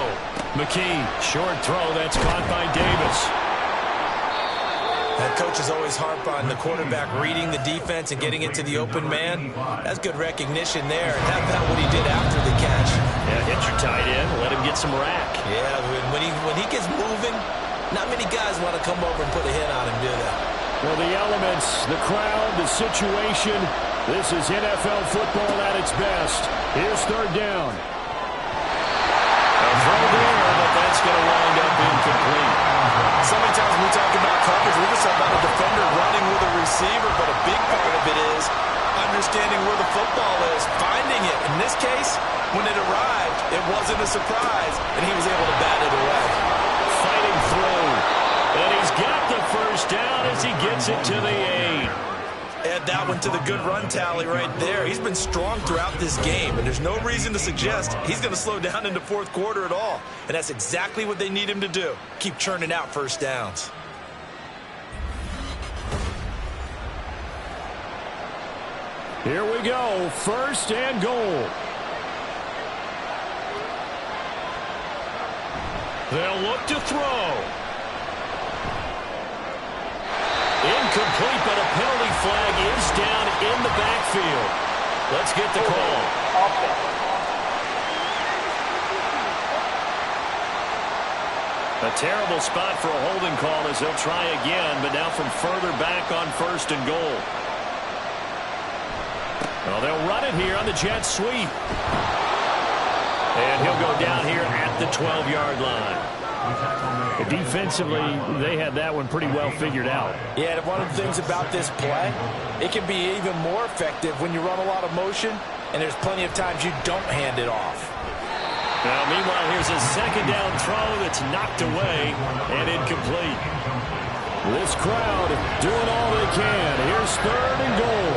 McKee, short throw. That's caught by Davis. That coaches always harp on the quarterback reading the defense and getting it to the open man. That's good recognition there. And how about what he did after the catch? Yeah, hit your tight end. Let him get some rack. Yeah, when he gets moving, not many guys want to come over and put a hit on him, do they? Well, the elements, the crowd, the situation, this is NFL football at its best. Here's third down. A throw there, but that's going to wind up incomplete. So many times when we talk about coverage, we're just talking about a defender running with a receiver, but a big part of it is understanding where the football is, finding it. In this case, when it arrived, it wasn't a surprise, and he was able to bat it away. Fighting through. And he's got the first down as he gets it to the 8. Add that one to the good run tally right there. He's been strong throughout this game, and there's no reason to suggest he's going to slow down in the fourth quarter at all. And that's exactly what they need him to do. Keep churning out first downs. Here we go, first and goal. They'll look to throw. Incomplete, but a penalty flag is down in the backfield. Let's get the call. A terrible spot for a holding call as they'll try again, but now from further back on first and goal. Well, they'll run it here on the jet sweep. And he'll go down here at the 12-yard line. Defensively, they had that one pretty well figured out. Yeah, and one of the things about this play, it can be even more effective when you run a lot of motion, and there's plenty of times you don't hand it off. Now, meanwhile, here's a second down throw that's knocked away and incomplete. This crowd doing all they can. Here's third and goal.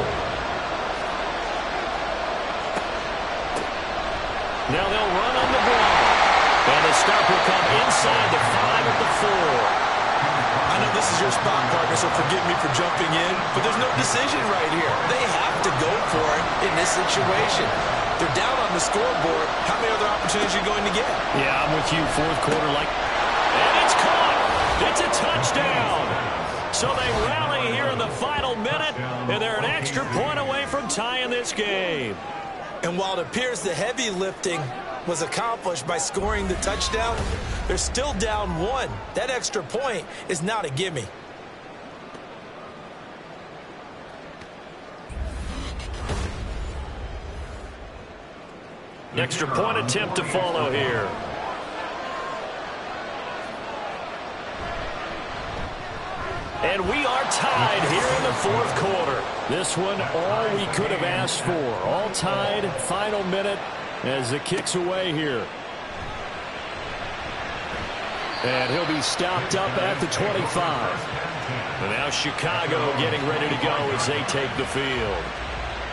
Now they'll run on the ball. And the stop will come inside the 5 at the 4. I know this is your spot, partner, so forgive me for jumping in, but there's no decision right here. They have to go for it in this situation. They're down on the scoreboard. How many other opportunities are you going to get? Yeah, I'm with you. Fourth quarter, and it's caught. It's a touchdown. So they rally here in the final minute, and they're an extra point away from tying this game. And while it appears the heavy lifting was accomplished by scoring the touchdown, they're still down 1. That extra point is not a gimme. Extra point attempt to follow here. And we are tied here in the fourth quarter. This one, all we could have asked for. All tied, final minute as it kicks away here. And he'll be stopped up at the 25. And now Chicago getting ready to go as they take the field.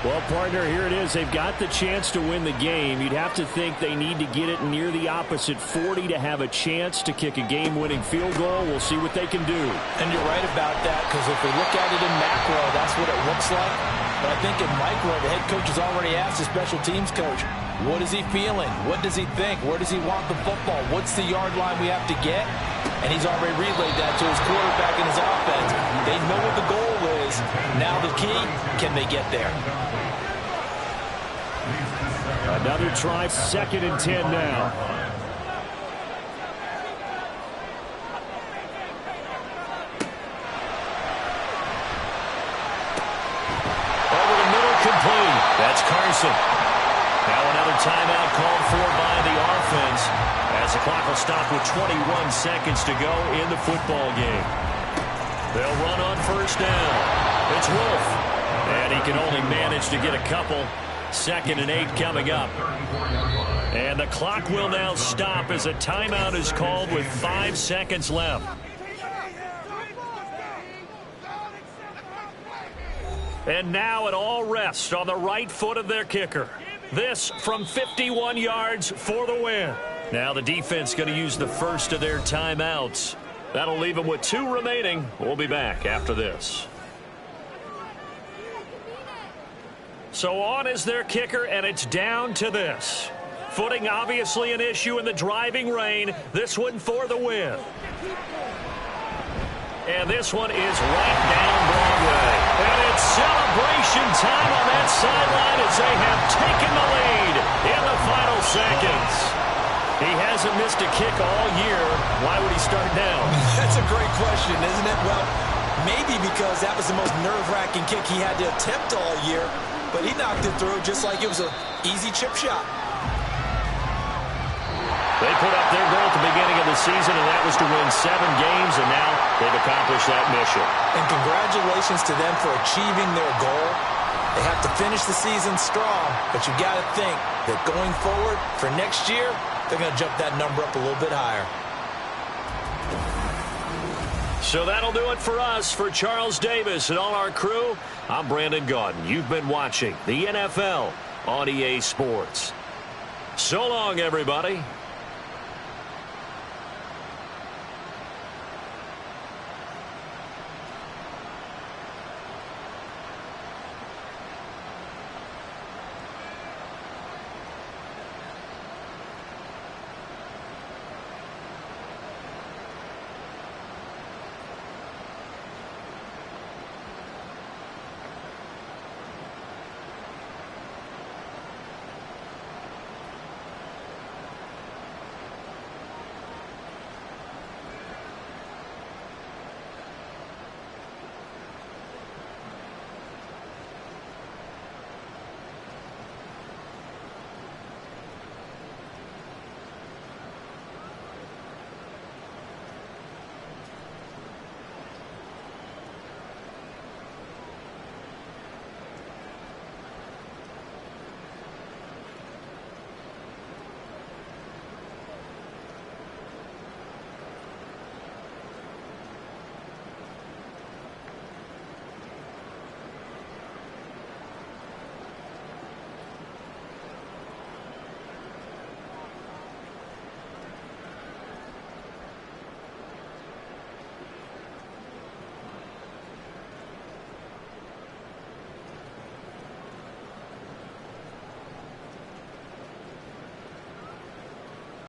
Well, partner, here it is. They've got the chance to win the game. You'd have to think they need to get it near the opposite 40 to have a chance to kick a game-winning field goal. We'll see what they can do. And you're right about that, because if we look at it in macro, that's what it looks like. But I think in micro, the head coach has already asked the special teams coach, what is he feeling? What does he think? Where does he want the football? What's the yard line we have to get? And he's already relayed that to his quarterback and his offense. They know what the goal is. Now the key, can they get there? Another try, 2nd and 10 now. Over the middle, complete. That's Carson. Now another timeout called for by the offense as the clock will stop with 21 seconds to go in the football game. They'll run on first down. It's Wolf. And he can only manage to get a couple. 2nd and 8 coming up. And the clock will now stop as a timeout is called with 5 seconds left. And now it all rests on the right foot of their kicker. This from 51 yards for the win. Now the defense going to use the first of their timeouts. That'll leave them with 2 remaining. We'll be back after this. So on is their kicker, and it's down to this. Footing obviously an issue in the driving rain. This one for the win. And this one is right down Broadway. And it's celebration time on that sideline as they have taken the lead in the final seconds. He hasn't missed a kick all year. Why would he start now? That's a great question, isn't it? Well, maybe because that was the most nerve-wracking kick he had to attempt all year, but he knocked it through just like it was an easy chip shot. They put up their goal at the beginning of the season, and that was to win 7 games, and now they've accomplished that mission. And congratulations to them for achieving their goal. They have to finish the season strong, but you got to think that going forward for next year, they're going to jump that number up a little bit higher. So that'll do it for us. For Charles Davis and all our crew, I'm Brandon Gaudin. You've been watching the NFL on EA Sports. So long, everybody.